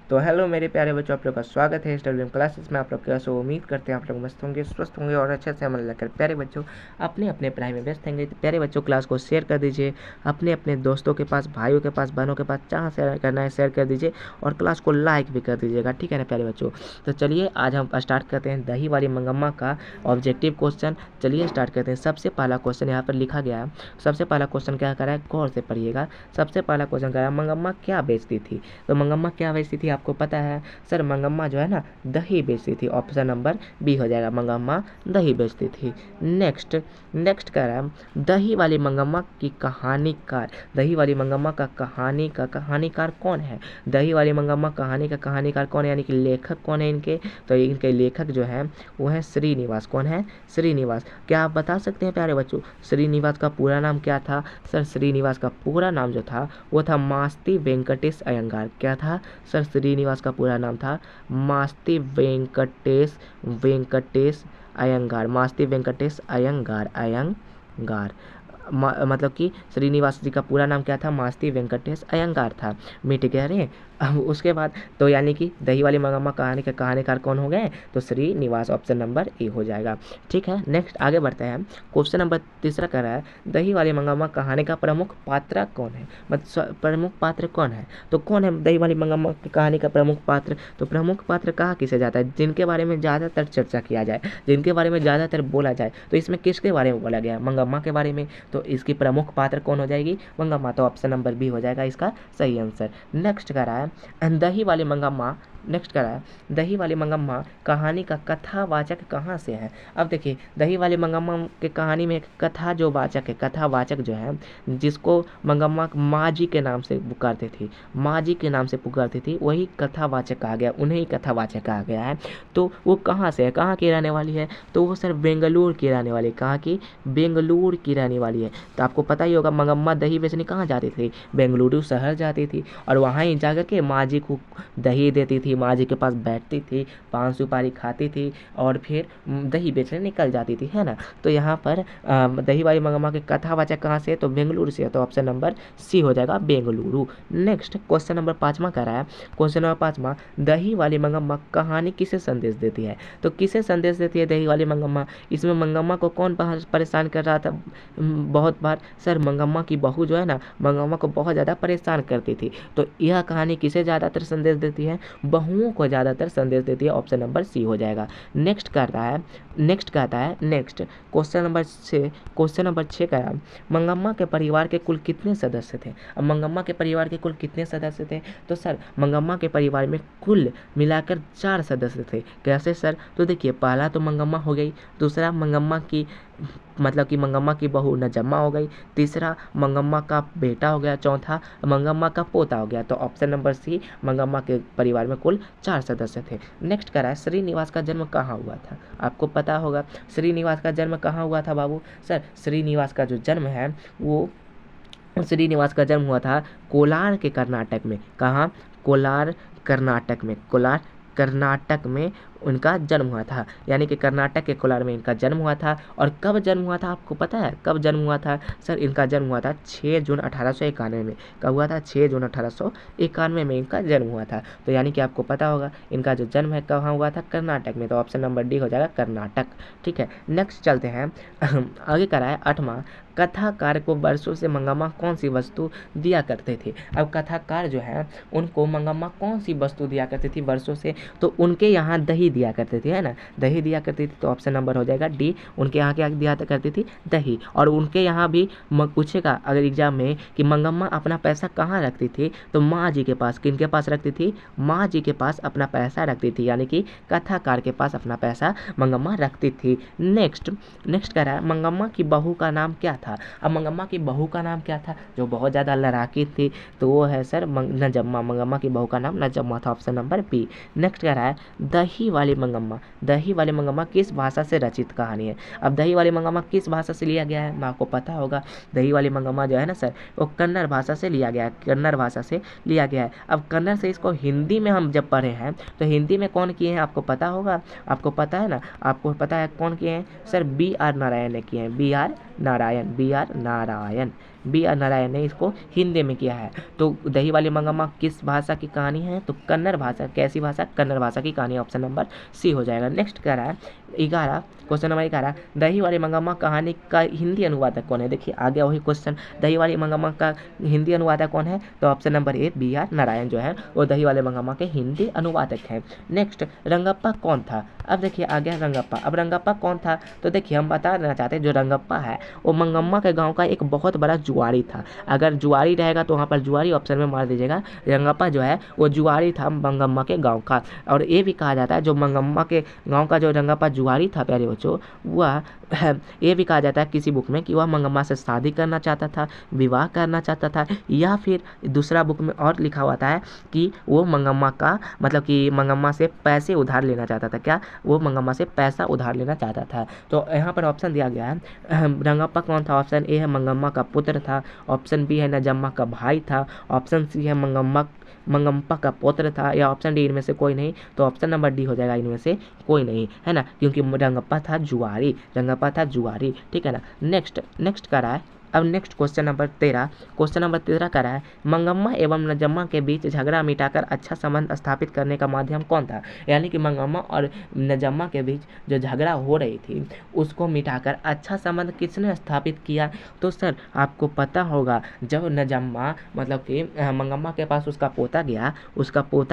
तो हेलो मेरे प्यारे बच्चों, आप लोग का स्वागत है SWM क्लासेस में। आप लोग कैसे हो? उम्मीद करते हैं आप लोग मस्त होंगे, स्वस्थ होंगे और अच्छे से अमल लेकर प्यारे बच्चों अपने अपने पढ़ाई में व्यस्त होंगे। तो प्यारे बच्चों क्लास को शेयर कर दीजिए अपने अपने दोस्तों के पास, भाइयों के पास, बहनों के पास, जहाँ शेयर करना है शेयर कर दीजिए और क्लास को लाइक भी कर दीजिएगा, ठीक है ना प्यारे बच्चों। तो चलिए आज हम स्टार्ट करते हैं दही वाली मंगम्मा का ऑब्जेक्टिव क्वेश्चन। चलिए स्टार्ट करते हैं। सबसे पहला क्वेश्चन यहाँ पर लिखा गया है। सबसे पहला क्वेश्चन क्या करा है, गौर से पढ़िएगा। सबसे पहला क्वेश्चन करा है, मंगम्मा क्या बेचती थी? तो मंगम्मा क्या बेचती थी आपको पता है? सर मंगम्मा जो है ना दही बेचती थी। ऑप्शन नंबर बी हो जाएगा, मंगम्मा दही बेचती थी। नेक्स्ट नेक्स्ट कह रहा है दही वाली मंगम्मा की कहानीकार। दही वाली मंगम्मा का कहानीकार कौन है? दही वाली मंगम्मा कहानी का कहानीकार कौन है, यानी कि लेखक कौन है इनके? तो इनके लेखक जो है वो है श्रीनिवास। कौन है? श्रीनिवास। क्या आप बता सकते हैं प्यारे बच्चों श्रीनिवास का पूरा नाम क्या था? सर श्रीनिवास का पूरा नाम जो था वो था मास्ती वेंकटेश अयंगार। क्या था सर? श्रीनिवास का पूरा नाम था मास्ती वेंकटेश अयंगार। मास्ती वेंकटेश अयंगार। मतलब कि श्रीनिवास जी का पूरा नाम क्या था? मास्ती वेंकटेश अयंगार था। मिट गया रे। अब उसके बाद तो यानी कि दही वाली मंगम्मा कहानी के कहानीकार कौन हो गए? तो श्रीनिवास। ऑप्शन नंबर ए हो जाएगा, ठीक है। नेक्स्ट आगे बढ़ते हैं। क्वेश्चन नंबर तीसरा कर रहा है दही वाली मंगम्मा कहानी का प्रमुख पात्र कौन है? मतलब प्रमुख पात्र कौन है? तो कौन है दही वाली मंगम्मा की कहानी का प्रमुख पात्र? तो प्रमुख पात्र कहा किसे जाता है? जिनके बारे में ज़्यादातर चर्चा किया जाए, जिनके बारे में ज़्यादातर बोला जाए। तो इसमें किसके बारे में बोला गया है? मंगम्मा के बारे में। तो इसकी प्रमुख पात्र कौन हो जाएगी? मंगम्मा। तो ऑप्शन नंबर बी हो जाएगा इसका सही आंसर। नेक्स्ट कह रहा है दही वाली मंगम्मा नेक्स्ट करा है दही वाली मंगम्मा कहानी का कथावाचक कहाँ से है? अब देखिए दही वाली मंगम्मा के कहानी में एक कथा जो वाचक है, कथावाचक जो है जिसको मंगम्मा माँ जी के नाम से पुकारती थी, माँ जी के नाम से पुकारती थी, वही कथावाचक कहा गया, उन्हें ही कथावाचक कहा गया है। तो वो कहाँ से है, कहाँ की रहने वाली है? तो वो सर बेंगलुरु की रहने वाली है। कहाँ की? बेंगलुरु की रहने वाली है। तो आपको पता ही होगा मंगम्मा दही बेचने कहाँ जाती थी? बेंगलुरु शहर जाती थी और वहाँ ही जाकर के माँ जी को दही देती थी, माँ जी के पास बैठती थी, पान सुपारी खाती थी और फिर दही बेचने निकल जाती थी, है ना। तो यहाँ पर दही वाली मंगम्मा के कथावाचक कहाँ से है? तो बेंगलुरु से है। तो ऑप्शन नंबर सी हो जाएगा, बेंगलुरु। नेक्स्ट क्वेश्चन नंबर 5वां कर रहा है। क्वेश्चन नंबर 5वां दही वाली मंगम्मा कहानी किसे संदेश देती है? तो किसे संदेश देती है दही वाली मंगम्मा? इसमें मंगम्मा को कौन परेशान कर रहा था बहुत बार? सर मंगम्मा की बहू जो है ना मंगम्मा को बहुत ज़्यादा परेशान करती थी। तो यह कहानी किसे ज़्यादातर संदेश देती है? बहुओं को ज़्यादातर संदेश देती है। ऑप्शन नंबर सी हो जाएगा। नेक्स्ट कहता है नेक्स्ट क्वेश्चन नंबर 6 का है मंगम्मा के परिवार के कुल कितने सदस्य थे? अब मंगम्मा के परिवार के कुल कितने सदस्य थे? तो सर मंगम्मा के परिवार में कुल मिलाकर 4 सदस्य थे। कैसे सर? तो देखिए पहला तो मंगम्मा हो गई, दूसरा मंगम्मा की मतलब कि मंगम्मा की बहू नजम्मा हो गई, तीसरा मंगम्मा का बेटा हो गया, चौथा मंगम्मा का पोता हो गया। तो ऑप्शन नंबर सी मंगम्मा के परिवार में कुल 4 सदस्य थे। नेक्स्ट करा है श्रीनिवास का जन्म कहाँ हुआ था? आपको पता होगा श्रीनिवास का जन्म कहाँ हुआ था बाबू? सर श्रीनिवास का जो जन्म है वो श्रीनिवास का जन्म हुआ था कोलार के कर्नाटक में। कहाँ? कोलार कर्नाटक में उनका जन्म हुआ था, यानी कि कर्नाटक के कोलार में इनका जन्म हुआ था। और कब जन्म हुआ था आपको पता है? कब जन्म हुआ था? सर इनका जन्म हुआ था 6 जून 1891 में। कब हुआ था? 6 जून 1891 में इनका जन्म हुआ था। तो यानी कि आपको पता होगा इनका जो जन्म है कहाँ हुआ था? कर्नाटक में। तो ऑप्शन नंबर डी हो जाएगा कर्नाटक, ठीक है। नेक्स्ट चलते हैं आगे करा है 8वां कथाकार को वर्षों से मंगम्मा कौन सी वस्तु दिया करते थे? अब कथाकार जो है उनको मंगम्मा कौन सी वस्तु दिया करती थी वर्षों से? तो उनके यहाँ दही दिया करती थी, है ना, दही दिया करती थी। तो ऑप्शन नंबर हो जाएगा डी, उनके यहाँ क्या दिया करती थी? दही। और उनके यहाँ भी पूछेगा अगर एग्जाम में कि मंगम्मा अपना पैसा कहाँ रखती थी? तो माँ जी के पास। किनके पास रखती थी? माँ जी के पास अपना पैसा रखती थी, यानी कि कथाकार के पास अपना पैसा मंगम्मा रखती थी। नेक्स्ट कह रहा है मंगम्मा की बहू का नाम क्या था? अब मंगम्मा की बहू का नाम क्या था जो बहुत ज़्यादा लड़ाकी थी? तो वो है सर नजम्मा। मंगम्मा की बहू का नाम नजम्मा था। Option number B. नेक्स्ट कह रहा है दही वाली मंगम्मा किस भाषा से रचित कहानी है? अब दही वाली मंगम्मा किस भाषा से लिया गया है? आपको पता होगा दही वाली मंगम्मा जो है ना सर वो कन्नड़ भाषा से लिया गया है, कन्नड़ भाषा से लिया गया है। अब कन्नड़ से इसको हिंदी में हम जब पढ़े हैं तो हिंदी में कौन किए हैं आपको पता होगा? आपको पता है ना? आपको पता है कौन किए हैं? सर बी आर नारायण ने किए हैं, B R Narayan. B R Narayan ने इसको हिंदी में किया है। तो दही वाली मंगम्मा किस भाषा की कहानी है? तो कन्नड़ भाषा। कैसी भाषा? कन्नड़ भाषा की कहानी। ऑप्शन नंबर सी हो जाएगा। नेक्स्ट कह रहा है 11, क्वेश्चन नंबर 11, दही वाली मंगम्मा कहानी का हिंदी अनुवादक कौन है? देखिए आ गया वही क्वेश्चन, दही वाली मंगम्मा का हिंदी अनुवादक कौन है? तो option number A B R Narayan जो है वो दही वाले मंगम्मा के हिंदी अनुवादक हैं। नेक्स्ट, रंगप्पा कौन था? अब देखिए आ गया रंगप्पा। अब रंगप्पा कौन था? तो देखिए हम बता देना चाहते हैं जो रंगप्पा है वो मंगम्मा के गांव का एक बहुत बड़ा जुआरी था। अगर जुआरी रहेगा तो वहाँ पर जुआरी ऑप्शन में मार दीजिएगा। रंगप्पा जो है वो जुआरी था मंगम्मा के गाँव का। और ये भी कहा जाता है जो मंगम्मा के गाँव का जो रंगप्पा जुआरी था प्यारे बच्चों, वह ये भी कहा जाता है किसी बुक में कि वह मंगम्मा से शादी करना चाहता था, विवाह करना चाहता था, या फिर दूसरा बुक में और लिखा हुआ था कि वो मंगम्मा का मतलब कि मंगम्मा से पैसे उधार लेना चाहता था। क्या? वो मंगम्मा से पैसा उधार लेना चाहता था। तो यहाँ पर ऑप्शन दिया गया है रंगप्पा कौन था? ऑप्शन ए है मंगम्मा का पुत्र था, ऑप्शन बी है नजम्मा का भाई था, ऑप्शन सी है मंगम्पा का पुत्र था, या ऑप्शन डी इनमें से कोई नहीं। तो ऑप्शन नंबर डी हो जाएगा इनमें से कोई नहीं, है ना, क्योंकि रंगप्पा था जुआरी, रंगप्पा था जुआरी। ठीक है ना। नेक्स्ट करा है अब next question number 13, question number 13 करा है मंगम्मा एवं नजम्मा के बीच झगड़ा मिटाकर अच्छा संबंध स्थापित करने का माध्यम कौन था? यानी कि मंगम्मा और नजम्मा के बीच जो झगड़ा हो रही थी उसको मिटाकर अच्छा संबंध किसने स्थापित किया? तो सर आपको पता होगा जब नजम्मा मतलब कि मंगम्मा के पास उसका पोता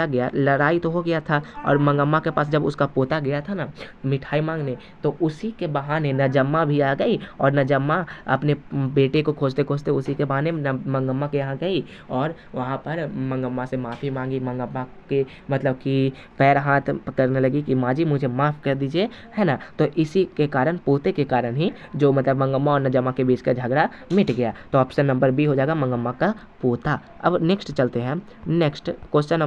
गया, लड़ाई तो हो गया था, और मंगम्मा के पास जब उसका पोता गया था ना मिठाई मांगने, तो उसी के बहाने नजम्मा भी आ गई, और नजम्मा अपने बेटे को खोजते खोजते उसी के बहाने मंगम्मा के यहाँ गई, और वहाँ पर मंगम्मा से माफ़ी मांगी। मंगम्मा के मतलब कि पैर हाथ करने लगी कि माँ जी मुझे माफ़ कर दीजिए, है ना। तो इसी के कारण, पोते के कारण ही जो मतलब मंगम्मा और नजम्मा के बीच का झगड़ा मिट गया। तो ऑप्शन नंबर बी हो जाएगा मंगम्मा का पोता। अब नेक्स्ट चलते हैं। नेक्स्ट क्वेश्चन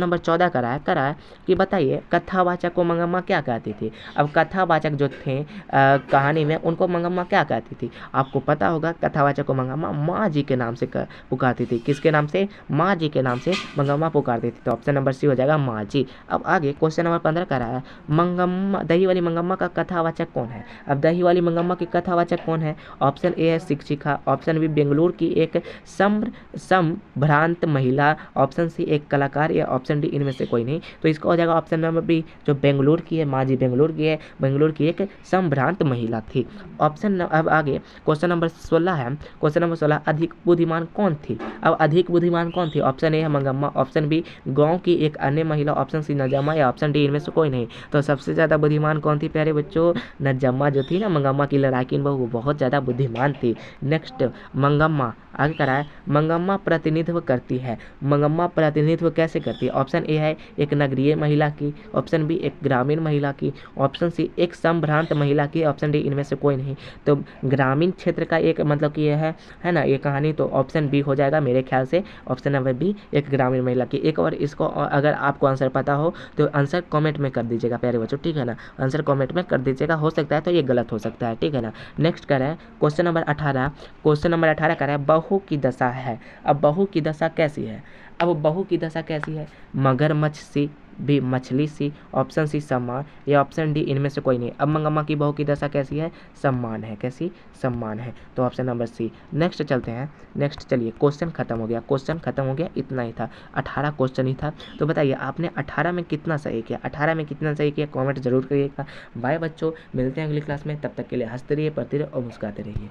नंबर 14 करा है कि बताइए कथावाचक को मंगम्मा क्या कहती थी? अब कथावाचक जो थे कहानी में उनको मंगम्मा क्या कहती थी? आपको पता होगा कथावाचक को मंगम्मा माँ जी के नाम से पुकारती थी। किसके नाम से? माँ जी के नाम से मंगम्मा पुकारती थी। तो ऑप्शन नंबर सी हो जाएगा माँ जी। अब आगे क्वेश्चन नंबर 15 करा है मंगम्मा, दही वाली मंगम्मा का कथावाचक कौन है? अब दही वाली मंगम्मा की कथावाचक कौन है? ऑप्शन ए है शिक्षिका, ऑप्शन बी बेंगलुरु की एक संभ्रांत महिला, ऑप्शन सी एक कलाकार, या ऑप्शन डी इनमें से कोई नहीं। तो इसका हो जाएगा ऑप्शन नंबर बी, जो बेंगलुरु की है, माँ जी बेंगलुरु की है, बेंगलुरु की एक संभ्रांत महिला थी। ऑप्शन अब आगे क्वेश्चन नंबर 16 है। क्वेश्चन नंबर 16, अधिक बुद्धिमान कौन थी? अब अधिक बुद्धिमान कौन थी? ऑप्शन ए है मंगम्मा, ऑप्शन बी गांव की एक अन्य महिला, ऑप्शन सी नजम्मा, या ऑप्शन डी इनमें से कोई नहीं। तो सबसे ज़्यादा बुद्धिमान कौन थी प्यारे बच्चों? नजम्मा जो थी ना, मंगम्मा की लड़ाकिन बहू, वो बहुत ज़्यादा बुद्धिमान थी। नेक्स्ट मंगम्मा आगे करा है मंगम्मा प्रतिनिधित्व करती है। मंगम्मा प्रतिनिधित्व कैसे करती है? ऑप्शन ए है एक नगरीय महिला की, ऑप्शन बी एक ग्रामीण महिला की, ऑप्शन सी एक संभ्रांत महिला की, ऑप्शन डी इनमें से कोई नहीं। तो ग्रामीण क्षेत्र का एक मतलब कि ये है ना ये कहानी, तो ऑप्शन बी हो जाएगा मेरे ख्याल से, ऑप्शन नंबर बी एक ग्रामीण महिला की। एक और इसको अगर आपको आंसर पता हो तो आंसर कमेंट में कर दीजिएगा प्यारे बच्चों, ठीक है ना, आंसर कमेंट में कर दीजिएगा, हो सकता है तो ये गलत हो सकता है, ठीक है ना। नेक्स्ट कर रहे हैं क्वेश्चन नंबर 18 कर रहे हैं बहू की दशा है। अब बहू की दशा कैसी है? अब बहू की दशा कैसी है? मगरमच्छ सी, बी मछली सी, ऑप्शन सी सम्मान, या ऑप्शन डी इनमें से कोई नहीं। अब मंगम्मा की बहू की दशा कैसी है? सम्मान है। कैसी? सम्मान है। तो ऑप्शन नंबर सी। नेक्स्ट चलते हैं। नेक्स्ट चलिए क्वेश्चन खत्म हो गया, इतना ही था, 18 क्वेश्चन ही था। तो बताइए आपने 18 में कितना सही किया? कमेंट जरूर करिएगा। बाय बच्चों, मिलते हैं अगली क्लास में, तब तक के लिए हंसते रहिए, पढ़ते रहिए और मुस्कुराते रहिए।